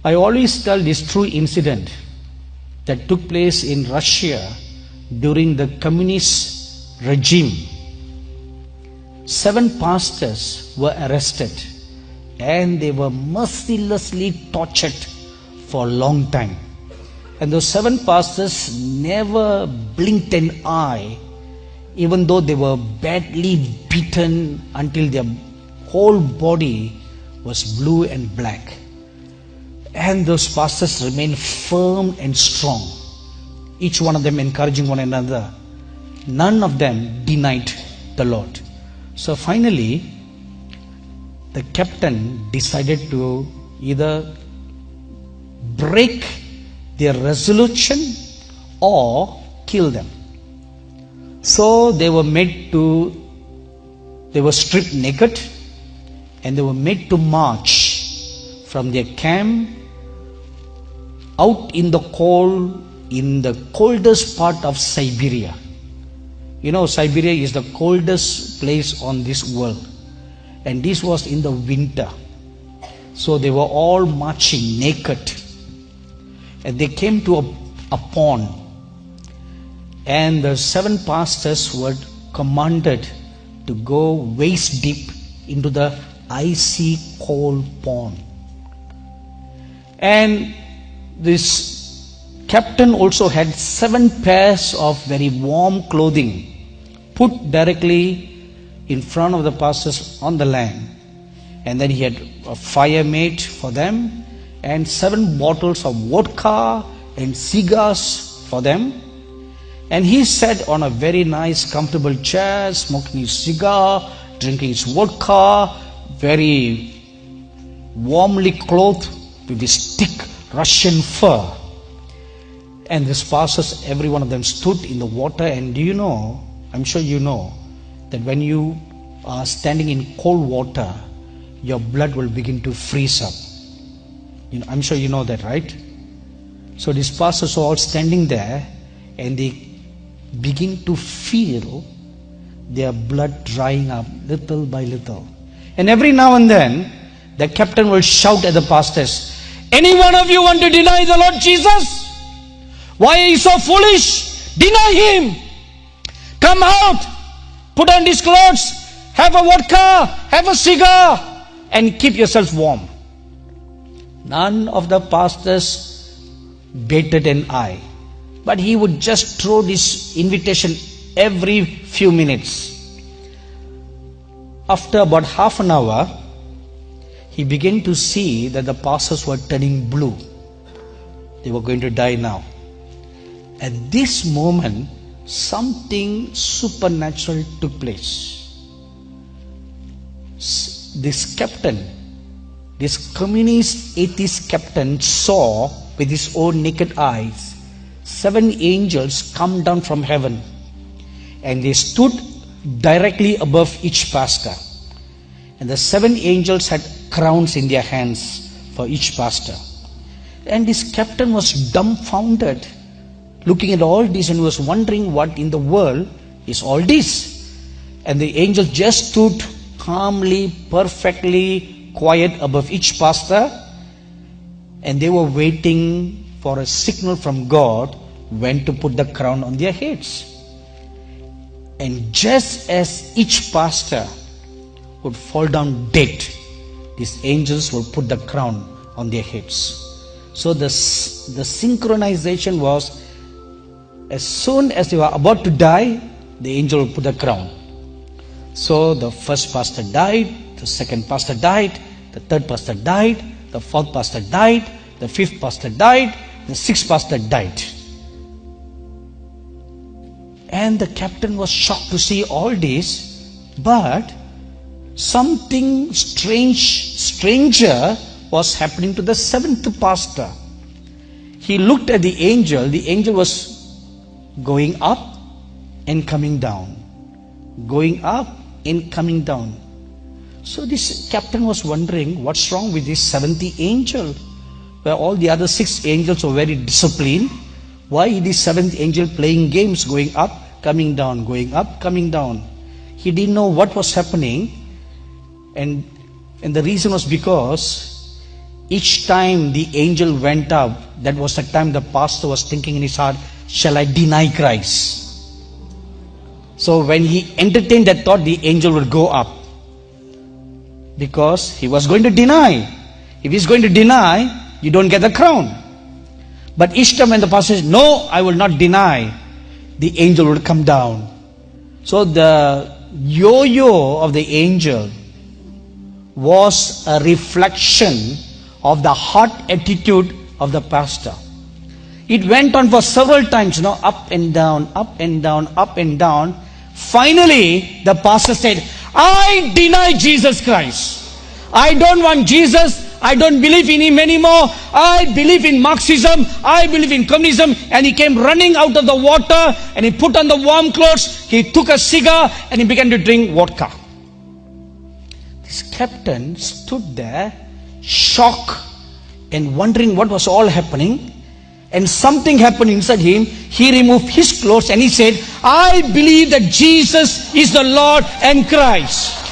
I always tell this true incident that took place in Russia during the communist regime. 7 pastors were arrested and they were mercilessly tortured for a long time. And those 7 pastors never blinked an eye, even though they were badly beaten until their whole body was blue and black. And those pastors remained firm and strong, each one of them encouraging one another. None of them denied the Lord. So finally, the captain decided to either break their resolution or kill them. So they were stripped naked and they were made to march from their camp out in the cold, in the coldest part of Siberia. You know, Siberia is the coldest place on this world. And this was in the winter. So they were all marching naked. And they came to a pond. And the 7 pastors were commanded to go waist deep into the icy cold pond. And this captain also had 7 pairs of very warm clothing put directly in front of the pastors on the land. And then he had a fire made for them and 7 bottles of vodka and cigars for them. And he sat on a very nice comfortable chair, smoking his cigar, drinking his vodka, very warmly clothed with his thick Russian fur. And these pastors, every one of them stood in the water. And do you know, I'm sure you know, that when you are standing in cold water, your blood will begin to freeze up. You know, I'm sure you know that, right? So these pastors are all standing there and they begin to feel their blood drying up little by little. And every now and then, the captain will shout at the pastors, "Any one of you want to deny the Lord Jesus? Why are you so foolish? Deny him. Come out, put on these clothes, have a vodka, have a cigar, and keep yourselves warm." None of the pastors batted an eye, but he would just throw this invitation every few minutes. After about half an hour, he began to see that the pastors were turning blue. They were going to die now. At this moment, something supernatural took place. This captain, this communist atheist captain, saw with his own naked eyes 7 angels come down from heaven, and they stood directly above each pastor. And the 7 angels had crowns in their hands for each pastor. And this captain was dumbfounded, looking at all this, and was wondering what in the world is all this. And the angels just stood calmly, perfectly quiet above each pastor, and they were waiting for a signal from God when to put the crown on their heads. And just as each pastor would fall down dead, these angels will put the crown on their heads. So the synchronization was, as soon as they were about to die, the angel will put the crown. So the first pastor died, the second pastor died, the third pastor died, the fourth pastor died, the fifth pastor died, the sixth pastor died. And the captain was shocked to see all this, but something stranger was happening to the 7th pastor. He looked at the angel was going up and coming down, going up and coming down. So this captain was wondering, what's wrong with this 7th angel? Where all the other 6 angels were very disciplined. Why is this 7th angel playing games, going up, coming down, going up, coming down? He didn't know what was happening. And the reason was because Each time the angel went up, that was the time the pastor was thinking in his heart, shall I deny Christ? So when he entertained that thought, the angel would go up. Because he was going to deny. If he's going to deny, you don't get the crown. But each time when the pastor says, no, I will not deny, the angel would come down. So the yo-yo of the angel was a reflection of the heart attitude of the pastor. It went on for several times, up and down, up and down, up and down. Finally, the pastor said, I deny Jesus Christ. I don't want Jesus. I don't believe in him anymore. I believe in Marxism. I believe in communism. And he came running out of the water and he put on the warm clothes. He took a cigar and he began to drink vodka. This captain stood there, shocked and wondering what was all happening. And something happened inside him. He removed his clothes and he said, I believe that Jesus is the Lord and Christ.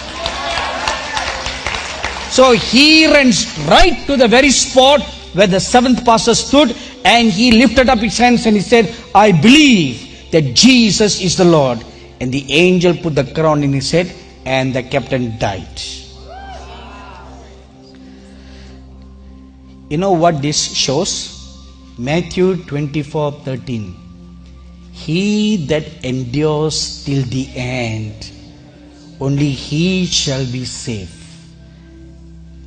So he ran right to the very spot where the seventh pastor stood, and he lifted up his hands and he said, I believe that Jesus is the Lord. And the angel put the crown in his head and the captain died. You know what this shows? Matthew 24:13. He that endures till the end, only he shall be saved.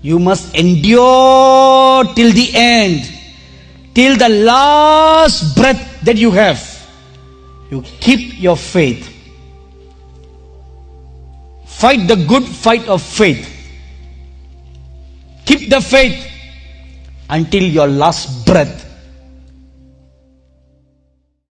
You must endure till the end, till the last breath that you have. You keep your faith. Fight the good fight of faith. Keep the faith until your last breath.